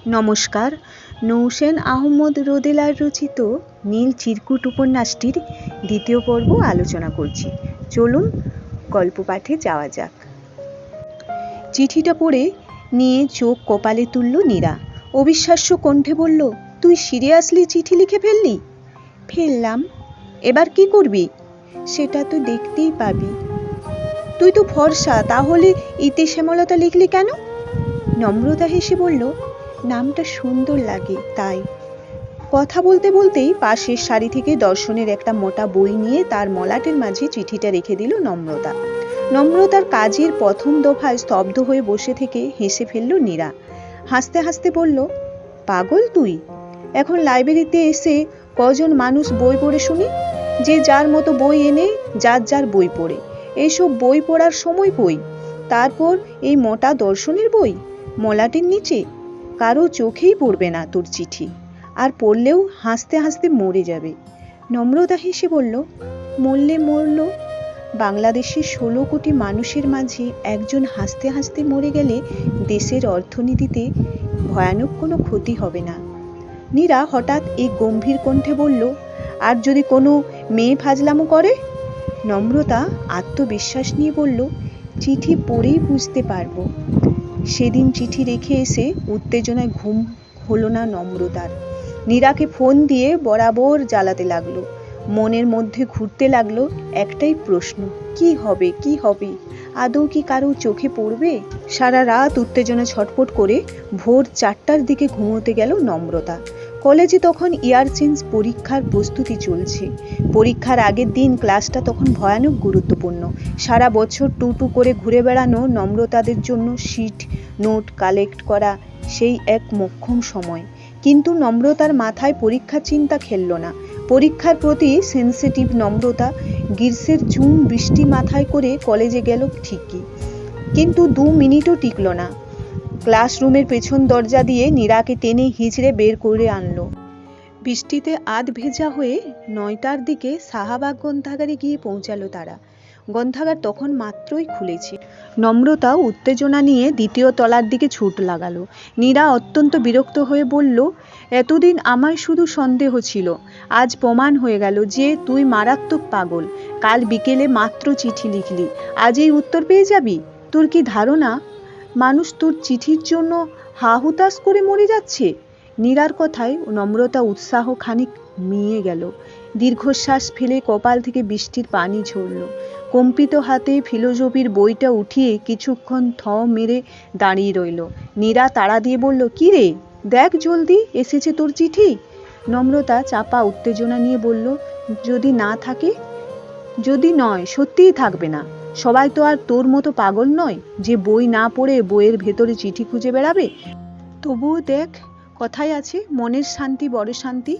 নমস্কার। নৌসেন আহমদ রোদেলার রচিত নীল চিরকুট উপন্যাসটির দ্বিতীয় পর্ব আলোচনা করছি। চলুন গল্প পাঠে যাওয়া যাক। চিঠিটা পড়ে নিয়ে চোখ কপালে তুলল নীরা। অবিশ্বাস্য কণ্ঠে বলল, তুই সিরিয়াসলি চিঠি লিখে ফেললি? ফেললাম। এবার কি করবি? সেটা তো দেখতেই পাবি। তুই তো ফর্সা, তাহলে ইতি শ্যামলতা লিখলি কেন? নম্রতা হেসে বলল, নামটা সুন্দর লাগে তাই। কথা বলতে বলতেই পাশের সারি থেকে দর্শনের একটা মোটা বই নিয়ে তার মলাটের মাঝে চিঠিটা রেখে দিল নম্রতা। নম্রতার কাজের প্রথম দফায় স্তব্ধ হয়ে বসে থেকে হেসে ফেলল নীরা। হাসতে হাসতে বলল, পাগল তুই? এখন লাইব্রেরিতে এসে কজন মানুষ বই পড়ে শুনি? যে যার মতো বই এনে যার যার বই পড়ে। এইসব বই পড়ার সময় কই? তারপর এই মোটা দর্শনের বই মলাটের নিচে। কারো চোখেই পড়বে না তোর চিঠি, আর পড়লেও হাসতে হাসতে মরে যাবে। নম্রতা হেসে বলল, মরলে মরল। বাংলাদেশের 16 কোটি মানুষের মাঝে একজন হাসতে হাসতে মরে গেলে দেশের অর্থনীতিতে ভয়ানক কোনো ক্ষতি হবে না। নীরা হঠাৎ এই গম্ভীর কণ্ঠে বলল, আর যদি কোনো মেয়ে ফাজলামো করে? নম্রতা আত্মবিশ্বাস নিয়ে বলল, চিঠি পড়েই বুঝতে পারবো। সেদিন চিঠি রেখে এসে উত্তেজনায় ঘুম হলো না নম্রতার। নীরাকে ফোন দিয়ে বরাবর জ্বালাতে লাগলো। মনের মধ্যে ঘুরতে লাগলো একটাই প্রশ্ন, কি হবে কি হবে? আদৌ কি কারো চোখে পড়বে? সারা রাত উত্তেজনা ছটফট করে ভোর 4টার দিকে ঘুমোতে গেল নম্রতা। কলেজে তখন ইয়ার চেঞ্জ পরীক্ষার প্রস্তুতি চলছে। পরীক্ষার আগের দিন ক্লাসটা তখন ভয়ানক গুরুত্বপূর্ণ। সারা বছর টু করে ঘুরে বেড়ানো নম্রতাদের জন্য শিট নোট কালেক্ট করা সেই এক মোক্ষম সময়। কিন্তু নম্রতার মাথায় পরীক্ষার চিন্তা খেলল না। পরীক্ষার প্রতি সেন্সিটিভ নম্রতা গ্রীষ্মের জুন বৃষ্টি মাথায় করে কলেজে গেল ঠিকই, কিন্তু 2 মিনিটও টিকল না। ক্লাসরুমের পেছন দরজা দিয়ে নীরাকে টেনে হিঁচড়ে বের করে আনলো। বৃষ্টিতে আধ ভেজা হয়ে 9টার দিকে শাহবাগ গ্রন্থাগারে গিয়ে পৌঁছালো তারা। গ্রন্থাগার তখন মাত্রই খুলেছে। নম্রতা উত্তেজনা নিয়ে 2য় তলার দিকে ছুট লাগালো। নীরা অত্যন্ত বিরক্ত হয়ে বলল, এতদিন আমার শুধু সন্দেহ ছিল, আজ প্রমাণ হয়ে গেল যে তুই মারাত্মক পাগল। কাল বিকেলে মাত্র চিঠি লিখলি, আজ এই উত্তর পেয়ে যাবি? তোর কি ধারণা মানুষ তোর চিঠির জন্য হাহুতাশ করে মরে যাচ্ছে? নীরার কথায় নম্রতা উৎসাহ খানিক মিয়ে গেল। দীর্ঘশ্বাস ফেলে কপাল থেকে বৃষ্টির পানি ঝরল। কম্পিত হাতে ফিলোসফির বইটা উঠিয়ে কিছুক্ষণ মেরে দাঁড়িয়ে রইল। নীরা তাড়া দিয়ে বলল, কি রে, দেখ জলদি, এসেছে তোর চিঠি। নম্রতা চাপা উত্তেজনা নিয়ে বলল, যদি না থাকে? যদি নয়, সত্যিই থাকবে না। সবাই তো আর তোর মতো পাগল নয় যে বই না পড়ে বইয়ের ভেতরে চিঠি খুঁজে বেড়াবে। তবুও দেখ, কথায় আছে, মনের শান্তি বড় শান্তি।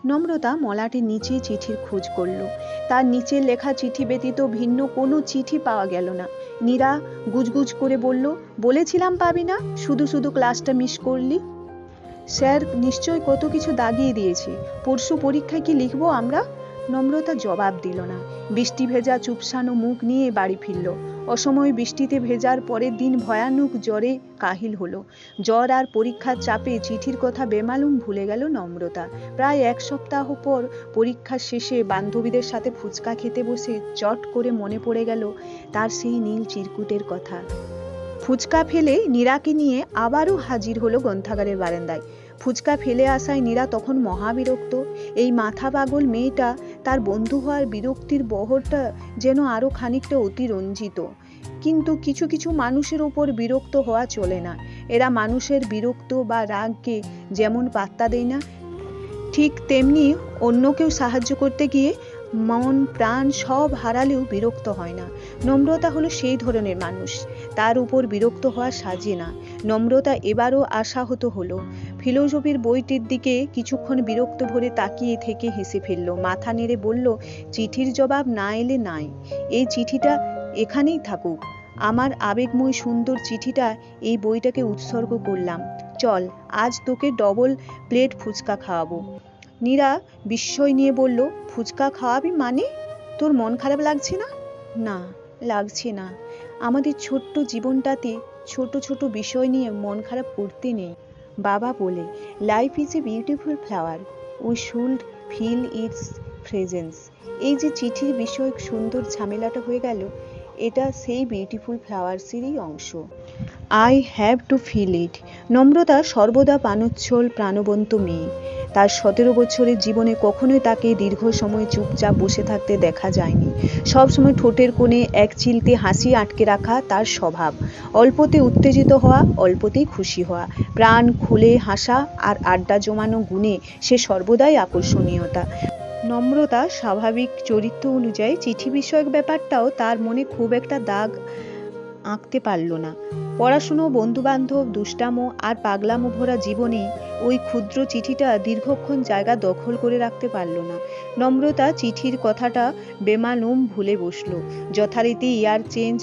নম্রতা মলাটের নিচে চিঠির খোঁজ করল। তার নিচে লেখা চিঠি ব্যতীত ভিন্ন কোনো চিঠি পাওয়া গেল না। নীরা গুজগুজ করে বলল, বলেছিলাম পাবি না, শুধু শুধু ক্লাসটা মিস করলি। স্যার নিশ্চয় কত কিছু দাগিয়ে দিয়েছে। পরশু পরীক্ষায় কি লিখবো আমরা? নম্রতা জবাব দিল না। বৃষ্টি ভেজা চুপসানো মুখ নিয়ে বাড়ি ফিরল। অসময়ে বৃষ্টিতে ভেজার পরের দিন ভয়ানক জ্বরে কাহিল হলো। জ্বর আর পরীক্ষার চাপে চিঠির কথা বেমালুম ভুলে গেল নম্রতা। প্রায় 1 সপ্তাহ পর পরীক্ষার শেষে বান্ধবীদের সাথে ফুচকা খেতে বসে চট করে মনে পড়ে গেল তার সেই নীল চিরকুটের কথা। ফুচকা ফেলে নীরাকে নিয়ে আবারও হাজির হলো গ্রন্থাগারের বারান্দায়। ফুচকা ফেলে আসায় নীরা তখন মহাবিরক্ত। এই মাথা পাগল মেয়েটা, তার বন্ধু হওয়ার বিরক্তির বহরটা যেন আরো খানিকটা অতিরঞ্জিত। কিন্তু কিছু কিছু মানুষের ওপর বিরক্ত হওয়া চলে না। এরা মানুষের বিরক্ত বা রাগকে যেমন পাত্তা দেয় না, ঠিক তেমনি অন্য কেউ সাহায্য করতে গিয়ে মন প্রাণ সব হারালেও বিরক্ত হয় না। নম্রতা হলো সেই ধরনের মানুষ, তার উপর বিরক্ত হওয়া সাজে না। নম্রতা এবারও আশাহত হলো। ফিলোসফির বইটির দিকে কিছুক্ষণ বিরক্ত ভরে তাকিয়ে থেকে হেসে ফেলল। মাথা নেড়ে বলল, চিঠির জবাব না এলে নাই, এই চিঠিটা এখানেই থাকুক। আমার আবেগময় সুন্দর চিঠিটা এই বইটাকে উৎসর্গ করলাম। চল, আজ তোকে ডবল প্লেট ফুচকা খাওয়াবো। নীরা বিস্ময় নিয়ে বলল, ফুচকা খাওয়াবি মানে? তোর মন খারাপ লাগছে না? না, লাগছে না। আমাদের ছোট্ট জীবনটাতে ছোট ছোট বিষয় নিয়ে মন খারাপ করতে নেই। বাবা বলে, life is a beautiful flower, we should feel its presence. এই যে চিঠির বিষয়ক সুন্দর ঝামেলাটা হয়ে গেল, এটা সেই বিউটিফুল ফ্লাওয়ার্সেরই অংশ। I have to feel it. নম্রতা সর্বদা প্রাণোচ্ছল প্রাণবন্ত মেয়ে। তার 17 বছরের জীবনে কখনোই তাকে দীর্ঘ সময় চুপচাপ বসে থাকতে দেখা যায়নি। সবসময় ঠোঁটের কোণে এক চিলতে হাসি আটকে রাখা তার স্বভাব। অল্পতে উত্তেজিত হওয়া, অল্পতেই খুশি হওয়া, প্রাণ খুলে হাসা আর আড্ডা জমানো গুণে সে সর্বদাই আকর্ষণীয়তা। নম্রতা স্বাভাবিক চরিত্র অনুযায়ী চিঠি বিষয়ক ব্যাপারটাও তার মনে খুব একটা দাগ আঁকতে পারল না। পড়াশুনো, বন্ধুবান্ধব, দুষ্টামো আর পাগলামো ভরা জীবনে ওই ক্ষুদ্র চিঠিটা দীর্ঘক্ষণ জায়গা দখল করে রাখতে পারল না। নম্রতা চিঠির কথাটা বেমালুম ভুলে বসল। যথারীতি ইয়ার চেঞ্জ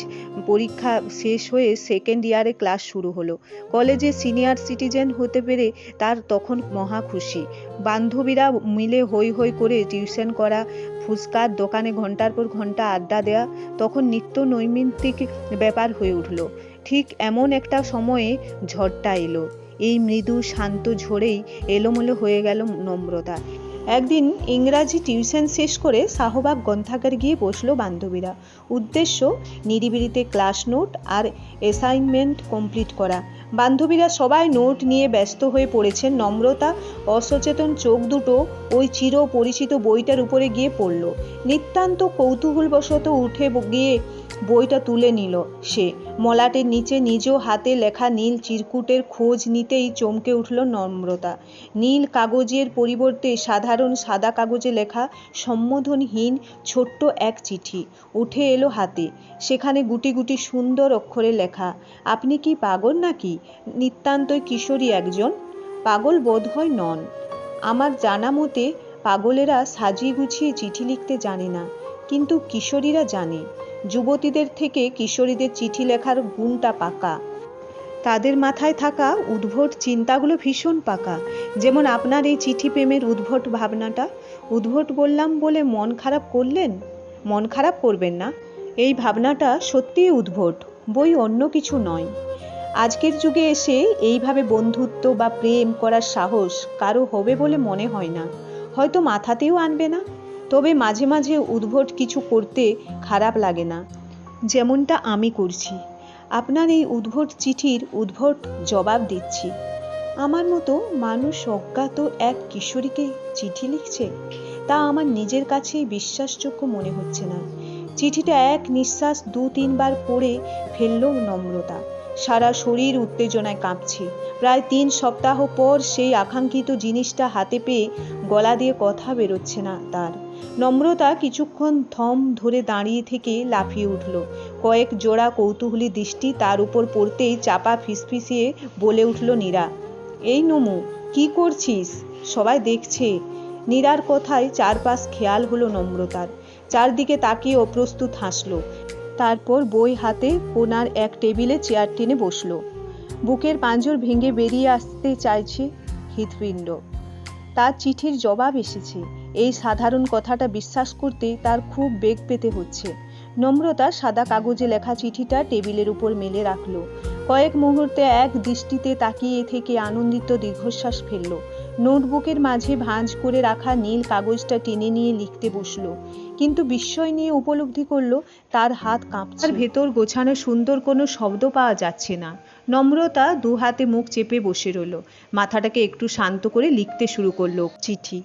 পরীক্ষা শেষ হয়ে সেকেন্ড ইয়ারে ক্লাস শুরু হলো। কলেজে সিনিয়র সিটিজেন হতে পেরে তার তখন মহা খুশি। বান্ধবীরা মিলে হৈ হৈ করে টিউশন করা, ফুচকার দোকানে ঘন্টার পর ঘন্টা আড্ডা দেয়া তখন নিত্য নৈমিত্তিক ব্যাপার হয়ে উঠল। ঠিক এমন একটা সময়ে ঝড়টা এলো। এই মৃদু শান্ত ঝড়েই এলোমেলো হয়ে গেল নম্রতা। একদিন ইংরাজি টিউশন শেষ করে শাহবাগ গ্রন্থাগার গিয়ে বসলো বান্ধবীরা। উদ্দেশ্য নিরিবিলিতে ক্লাস নোট আর অ্যাসাইনমেন্ট কমপ্লিট করা। বান্ধবীরা সবাই নোট নিয়ে ব্যস্ত হয়ে পড়েছেন। নম্রতা অসচেতন চোখ দুটো ওই চির পরিচিত বইটার উপরে গিয়ে পড়ল। নিতান্ত কৌতূহলবশত উঠে গিয়ে বইটা তুলে নিল সে। মলাটের নিচে নিজ হাতে লেখা নীল চিরকুটের খোঁজ নিতেই চমকে উঠল নম্রতা। নীল কাগজের পরিবর্তে সাধারণ সাদা কাগজে লেখা সম্বোধনহীন ছোট্ট এক চিঠি উঠে এলো হাতে। সেখানে গুটি গুটি সুন্দর অক্ষরে লেখা, আপনি কি পাগল নাকি? নিতান্তই কিশোরী একজন। পাগল বোধহয় নন। আমার জানা মতে পাগলেরা সাজিয়ে গুছিয়ে চিঠি লিখতে জানে না, কিন্তু কিশোরীরা জানে। যুবতীদের থেকে কিশোরীদের চিঠি লেখার গুণটা পাকা। তাদের মাথায় থাকা উদ্ভট চিন্তাগুলো ভীষণ পাকা। যেমন আপনার এই চিঠি প্রেমের উদ্ভট ভাবনাটা। উদ্ভট বললাম বলে মন খারাপ করলেন? মন খারাপ করবেন না। এই ভাবনাটা সত্যিই উদ্ভট, বই অন্য কিছু নয়। আজকের যুগে এসে এইভাবে বন্ধুত্ব বা প্রেম করার সাহস কারো হবে বলে মনে হয় না। হয়তো মাথাতেও আনবে না। তবে মাঝে মাঝে উদ্ভট কিছু করতে খারাপ লাগে না, যেমনটা আমি করছি। আপনার এই উদ্ভট চিঠির উদ্ভট জবাব দিচ্ছি। আমার মতো মানুষ অজ্ঞাত এক কিশোরীকে চিঠি লিখছে, তা আমার নিজের কাছেই বিশ্বাসযোগ্য মনে হচ্ছে না। চিঠিটা এক নিঃশ্বাস 2-3 বার পড়ে ফেলল নম্রতা। সারা শরীর উত্তেজনায় কাঁপছে। প্রায় 3 সপ্তাহ পর সেই আকাঙ্ক্ষিত জিনিসটা হাতে পেয়ে গলা দিয়ে কথা বেরোচ্ছে না তার। নম্রতা কিছুক্ষণ থম ধরে দাঁড়িয়ে থেকে লাফিয়ে উঠল। কয়েক জোড়া কৌতূহলী দৃষ্টি তার উপর পড়তেই চাপা ফিসফিসিয়ে বলে উঠল নীরা, এই নমু, কি করছিস? সবাই দেখছে। নীরার কথায় চারপাশ খেয়াল হলো নম্রতার। চারদিকে তাকিয়ে অপ্রস্তুত হাসল। তারপর বই হাতে কোনার এক টেবিলে চেয়ার টেনে বসল। বুকের পাঁজর ভেঙে বেরিয়ে আসতে চাইছে হৃৎপিণ্ড। তার চিঠির জবাব এসেছে। এই সাধারণ কথাটা বিশ্বাস করতে তার খুব বেগ পেতে হচ্ছে। নম্রতা সাদা কাগজে লেখা চিঠিটা টেবিলের উপর মেলে রাখল। কয়েক মুহূর্তে এক দৃষ্টিতে তাকিয়ে থেকে আনন্দিত দীর্ঘশ্বাস ফেলল। নোটবুকের মাঝে ভাঁজ করে রাখা নীল কাগজটা টেনে নিয়ে লিখতে বসল। কিন্তু বিস্ময় নিয়ে উপলব্ধি করল তার হাত কাঁপছে। তার ভেতর গোছানো সুন্দর কোনো শব্দ পাওয়া যাচ্ছে না। নম্রতা 2 হাতে মুখ চেপে বসে রইল। মাথাটাকে একটু শান্ত করে লিখতে শুরু করলো চিঠি।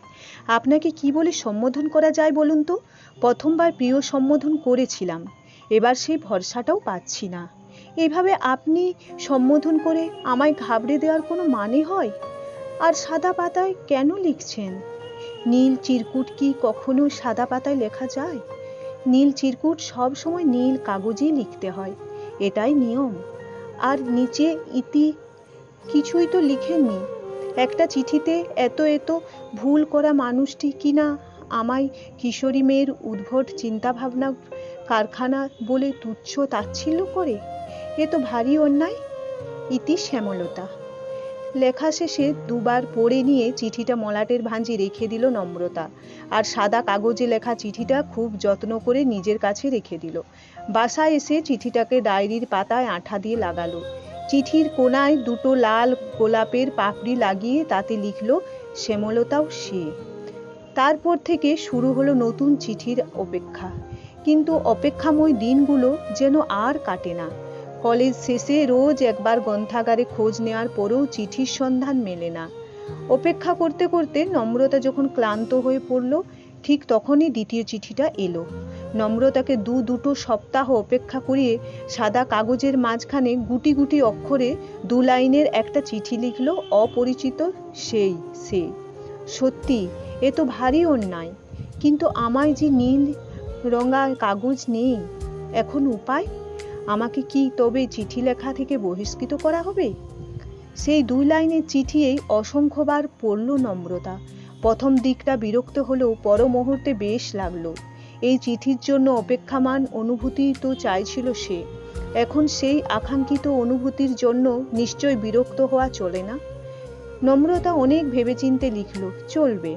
আপনাকে কি বলে সম্বোধন করা যায় বলুন তো? প্রথমবার প্রিয় সম্বোধন করেছিলাম, এবার সেই ভরসাটাও পাচ্ছি না। এইভাবে আপনি সম্বোধন করে আমায় ঘাবড়ে দেওয়ার কোনো মানে হয়? আর সাদা পাতায় কেন লিখছেন? নীল চিরকুট কি কখনো সাদা পাতায় লেখা যায়? নীল চিরকুট সব সময় নীল কাগজেই লিখতে হয়, এটাই নিয়ম। আর নিচে ইতি কিছুই তো লিখেননি। একটা চিঠিতে এত এত ভুল করা মানুষটি কিনা আমায় কিশোরী মেয়ের উদ্ভট চিন্তাভাবনা কারখানা বলে তুচ্ছ তাচ্ছিল্য করে, এ তো ভারী অন্যায়। ইতি শ্যামলতা। লেখা শেষে 2 বার পড়ে নিয়ে চিঠিটা মলাটের ভাঁজে রেখে দিল নম্রতা। আর সাদা কাগজে লেখা চিঠিটা খুব যত্ন করে নিজের কাছে রেখে দিল। বাসায় এসে চিঠিটাকে ডায়েরির পাতায় আঠা দিয়ে লাগালো। চিঠির কোনায় দুটো লাল গোলাপের পাপড়ি লাগিয়ে তাতে লিখল, শ্যামলতাও সে। তারপর থেকে শুরু হলো নতুন চিঠির অপেক্ষা। কিন্তু অপেক্ষাময় দিনগুলো যেন আর কাটে না। কলেজ শেষে রোজ একবার গ্রন্থাগারে খোঁজ নেওয়ার পরেও চিঠির সন্ধান মেলে না। অপেক্ষা করতে করতে নম্রতা যখন ক্লান্ত হয়ে পড়ল, ঠিক তখনই দ্বিতীয় চিঠিটা এলো। নম্রতাকে দুটো সপ্তাহ অপেক্ষা করিয়ে সাদা কাগজের মাঝখানে গুটি গুটি অক্ষরে 2 লাইনের একটা চিঠি লিখল, অপরিচিত সেই সে। সত্যি এ তো ভারী অন্যায়। কিন্তু আমায় যে নীল রঙা কাগজ নেই, এখন উপায়? আমাকে কি তবে চিঠি লেখা থেকে বহিষ্কৃত করা হবে? সেই 2 লাইনের চিঠি এই অসংখ্যবার পড়ল নম্রতা। প্রথম দিকটা বিরক্ত হলেও পর মুহূর্তে বেশ লাগলো। এই চিঠির জন্য অপেক্ষামান অনুভূতি তো চাইছিল সে। এখন সেই আকাঙ্ক্ষিত অনুভূতির জন্য নিশ্চয় বিরক্ত হওয়া চলে না। নম্রতা অনেক ভেবেচিন্তে লিখল, চলবে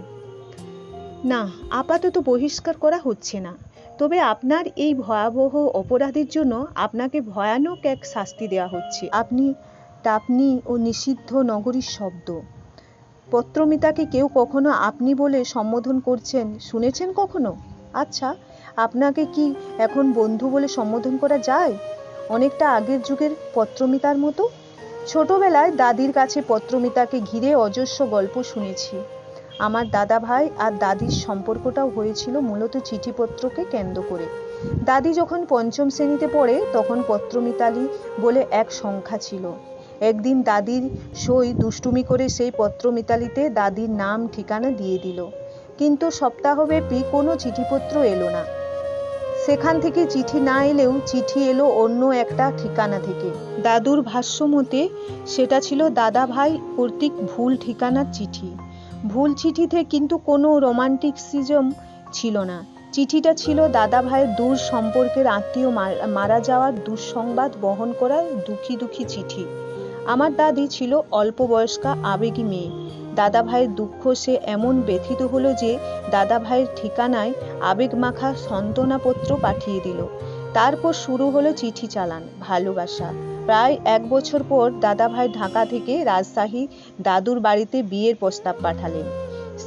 না, আপাতত বহিষ্কার করা হচ্ছে না। তবে আপনার এই ভয়াবহ অপরাধের জন্য আপনাকে ভয়ানক এক শাস্তি দেওয়া হচ্ছে। আপনি ও নিষিদ্ধ নগরীর শব্দ। পত্রমিতাকে কেউ কখনো আপনি বলে সম্বোধন করছেন শুনেছেন কখনো? আচ্ছা, আপনাকে কি এখন বন্ধু বলে সম্বোধন করা যায়? অনেকটা আগের যুগের পত্রমিতার মতো। ছোটবেলায় দাদির কাছে পত্রমিতাকে ঘিরে অজস্র গল্প শুনেছি। আমার দাদা ভাই আর দাদির সম্পর্কটাও হয়েছিল মূলত চিঠিপত্রকে কেন্দ্র করে। দাদি যখন 5ম শ্রেণীতে পড়ে তখন পত্রমিতালি বলে এক সংখ্যা ছিল। একদিন দাদির সই দুষ্টুমি করে সেই পত্রমিতালিতে দাদির নাম ঠিকানা দিয়ে দিল। কিন্তু সপ্তাহব্যাপী কোনো চিঠিপত্র এলো না। সেখান থেকে চিঠি না এলেও চিঠি এলো অন্য একটা ঠিকানা থেকে। দাদুর ভাষ্যমতে সেটা ছিল দাদা ভাই কর্তৃক ভুল ঠিকানার চিঠি। ভুল চিঠিতে কিন্তু কোনো রোমান্টিসিজম ছিল না। চিঠিটা ছিল দাদা ভাইয়ের দূর সম্পর্কের আত্মীয় মারা যাওয়ার দুঃসংবাদ বহন করা দুঃখী দুঃখী চিঠি। আমার দাদি ছিল অল্প বয়স্কা আবেগী মেয়ে। দাদা ভাইয়ের দুঃখ সে এমন ব্যথিত হলো যে দাদা ভাইয়ের ঠিকানায় আবেগমাখা সান্ত্বনাপত্র পাঠিয়ে দিল। তারপর শুরু হলো চিঠি চালান, ভালোবাসা। প্রায় 1 বছর পর দাদা ভাই ঢাকা থেকে রাজশাহী দাদুর বাড়িতে বিয়ের প্রস্তাব পাঠালেন।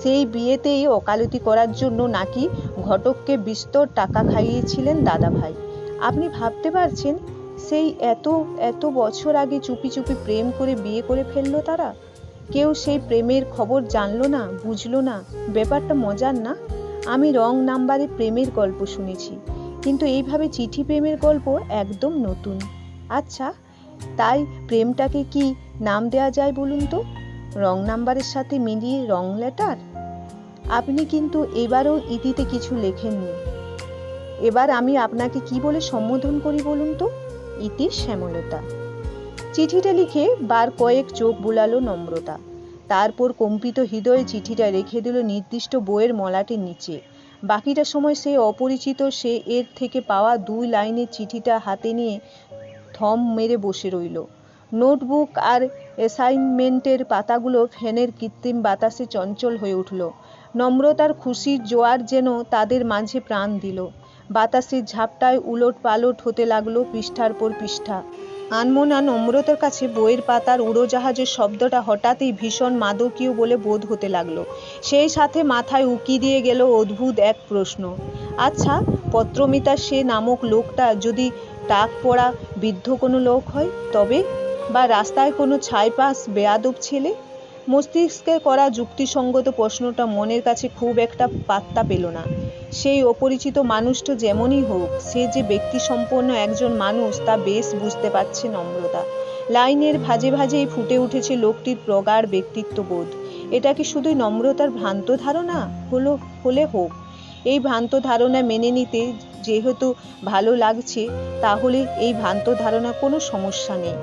সেই বিয়েতেই ওকালতি করার জন্য নাকি ঘটককে বিস্তর টাকা খাইয়েছিলেন দাদা ভাই। আপনি ভাবতে পারছেন সেই এত বছর আগে চুপি চুপি প্রেম করে বিয়ে করে ফেললো তারা। কেউ সেই প্রেমের খবর জানলো না, বুঝলো না। ব্যাপারটা মজার না? আমি রং নাম্বারে প্রেমের গল্প শুনেছি, কিন্তু এইভাবে চিঠি প্রেমের গল্প একদম নতুন। আচ্ছা, তাই প্রেমটাকে কি নাম দেয়া যায় বলুন তো? রং নাম্বারের সাথে মিলিয়ে রং লেটার। আপনি কিন্তু এবারও ইতিতে কিছু লেখেননি। এবার আমি আপনাকে কি বলে সম্বোধন করি বলুন তো? ইতি শ্যামলতা। চিঠিটা লিখে বার কয়েক চোখ বুলালো নম্রতা। তারপর কম্পিত হৃদয়ে চিঠিটা রেখে দিল নির্দিষ্ট বইয়ের মলাটের নিচে। বাকিটা সময় সে অপরিচিত সে এর থেকে পাওয়া 2 লাইনের চিঠিটা হাতে নিয়ে থম মেরে বসে রইল। নোটবুক আর অ্যাসাইনমেন্টের পাতাগুলো ফ্যানের কৃত্রিম বাতাসে চঞ্চল হয়ে উঠল। নম্রতার খুশির জোয়ার যেন তাদের মাঝে প্রাণ দিল। বাতাসের ঝাপটায় উলট পালট হতে লাগলো পৃষ্ঠার পর পৃষ্ঠা। আনমনা নম্রতার কাছে বইয়ের পাতার উড়োজাহাজের শব্দটা হঠাৎই ভীষণ মাদকীয় বলে বোধ হতে লাগলো। সেই সাথে মাথায় উকি দিয়ে গেল অদ্ভুত এক প্রশ্ন। আচ্ছা, পত্রমিতা সে নামক লোকটা যদি টাক পড়া বৃদ্ধ কোনো লোক হয় তবে? বা রাস্তায় কোনো ছাইপাস বেয়াদব ছেলে? মস্তিষ্কে করা যুক্তিসঙ্গত প্রশ্নটা মনের কাছে খুব একটা পাত্তা পেল না। সেই অপরিচিত মানুষটা যেমনই হোক, সে যে ব্যক্তিসম্পন্ন একজন মানুষ তা বেশ বুঝতে পারছে নম্রতা। লাইনের ভাজে ভাজেই ফুটে উঠেছে লোকটির প্রগাঢ় ব্যক্তিত্ববোধ। এটা কি শুধুই নম্রতার ভ্রান্ত ধারণা হলে হোক। এই ভ্রান্ত ধারণা মেনে নিতে যেহেতু ভালো লাগছে, তাহলে এই ভ্রান্ত ধারণা কোনো সমস্যা নেই।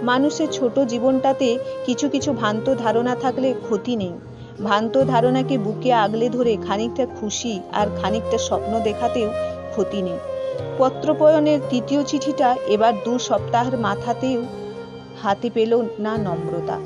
মানুষের ছোট জীবনটাতে কিছু কিছু ভ্রান্ত ধারণা থাকলে ক্ষতি নেই। ভ্রান্ত ধারণাকে বুকে আগলে ধরে খানিকটা খুশি আর খানিকটা স্বপ্ন দেখাতেও ক্ষতি নেই। পত্রপয়নের 3য় চিঠিটা এবার 2 সপ্তাহের মাথাতেও হাতে পেল না নম্রতা।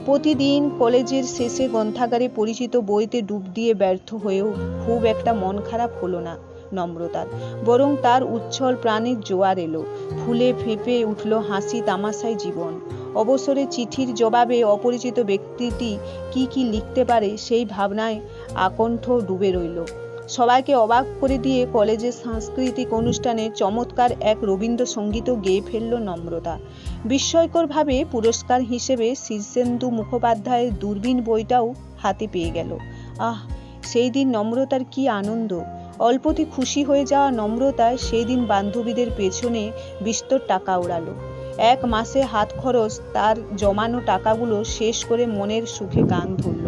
প্রতিদিন কলেজের শেষে গ্রন্থাগারে পরিচিত বইতে ডুব দিয়ে ব্যর্থ হয়েও খুব একটা মন খারাপ হলো না। নম্রতার, বরং তার উচ্ছল প্রাণের জোয়ার এলো। ফুলে ফেঁপে উঠল হাসি তামাশায় জীবন। অবসরে চিঠির জবাবে অপরিচিত ব্যক্তিটি কি কি লিখতে পারে সেই ভাবনায় আকণ্ঠ ডুবে রইল। সবাইকে অবাক করে দিয়ে কলেজের সাংস্কৃতিক অনুষ্ঠানে চমৎকার এক রবীন্দ্রসঙ্গীতও গেয়ে ফেলল নম্রতা। বিস্ময়করভাবে পুরস্কার হিসেবে শীর্ষেন্দু মুখোপাধ্যায়ের দূরবীন বইটাও হাতে পেয়ে গেল। আহ, সেই দিন নম্রতার কি আনন্দ! অল্পতে খুশি হয়ে যাওয়া নম্রতা সেই দিন বান্ধবীদের পেছনে বিস্তর টাকা ওড়ালো। 1 মাসে হাত খরচ তার জমানো টাকাগুলো শেষ করে মনের সুখে গান ধরল।